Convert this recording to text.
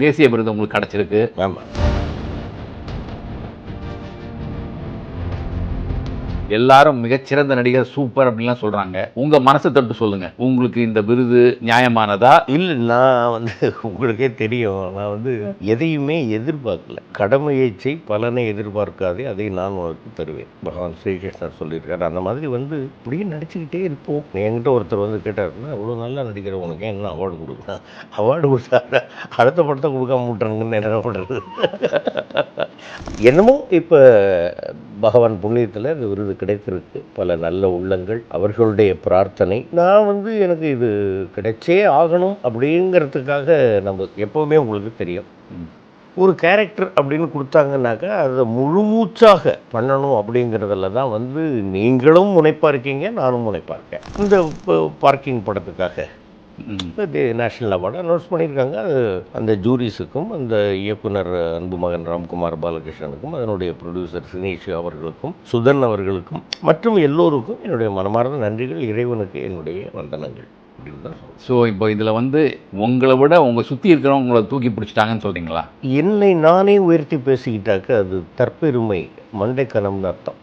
தேசிய விருது உங்களுக்கு கிடைச்சிருக்கு. ஆமாம். எல்லாரும் மிகச்சிறந்த நடிகர், சூப்பர் அப்படின்லாம் சொல்றாங்க. உங்க மனசை தொட்டு சொல்லுங்க, உங்களுக்கு இந்த விருது நியாயமானதா? இல்லை, நான் உங்களுக்கே தெரியும், நான் எதையுமே எதிர்பார்க்கல. கடமையை செய், பலனை எதிர்பார்க்காதே, அதை நான் உனக்கு தருவேன். பகவான் ஸ்ரீகிருஷ்ணர் சொல்லியிருக்காரு. அந்த மாதிரி இப்படியே நடிச்சுக்கிட்டே இருப்போம். என்கிட்ட ஒருத்தர் கேட்டாருன்னா, அவ்வளோ நல்லா நடிக்கிற உனக்கு என்ன அவார்டு கொடுக்கலாம்? அவார்டு கொடுத்தா அடுத்த படத்தை கொடுக்காம விட்டுறாங்கன்னு என்ன பண்ணுறது? என்னமோ இப்போ பகவான் புண்ணியத்தில் இந்த விருது கிடைத்திருக்கு. பல நல்ல உள்ளங்கள், அவர்களுடைய பிரார்த்தனை. நான் எனக்கு இது கிடைச்சே ஆகணும் அப்படிங்கிறதுக்காக, நம்ம எப்போவுமே உங்களுக்கு தெரியும், ஒரு கேரக்டர் அப்படின்னு கொடுத்தாங்கன்னாக்கா அதை முழுமூச்சாக பண்ணணும் அப்படிங்கிறதுல தான் நீங்களும் முனைப்பாக இருக்கீங்க, நானும் முனைப்பாக இருக்கேன். இந்த பார்க்கிங் படத்துக்காக நேஷ்னல் அவார்டு அனௌன்ஸ் பண்ணியிருக்காங்க. அது அந்த ஜூரிஸுக்கும், அந்த இயக்குனர் அன்பு மகன் ராம்குமார் பாலகிருஷ்ணனுக்கும், அதனுடைய ப்ரொடியூசர் சினேஷ் அவர்களுக்கும், சுதன் அவர்களுக்கும் மற்றும் எல்லோருக்கும் என்னுடைய மனமார்ந்த நன்றிகள். இறைவனுக்கு என்னுடைய வந்தனங்கள் அப்படின்னு தான் சொல்லுவேன். ஸோ இப்போ இதில் உங்களை விட உங்களை சுற்றி இருக்கிறவங்க உங்களை தூக்கி பிடிச்சிட்டாங்கன்னு சொல்கிறீங்களா? என்னை நானே உயர்த்தி பேசிக்கிட்டாக்க அது தற்பெருமை, மண்டைக்கணம்னு அர்த்தம்.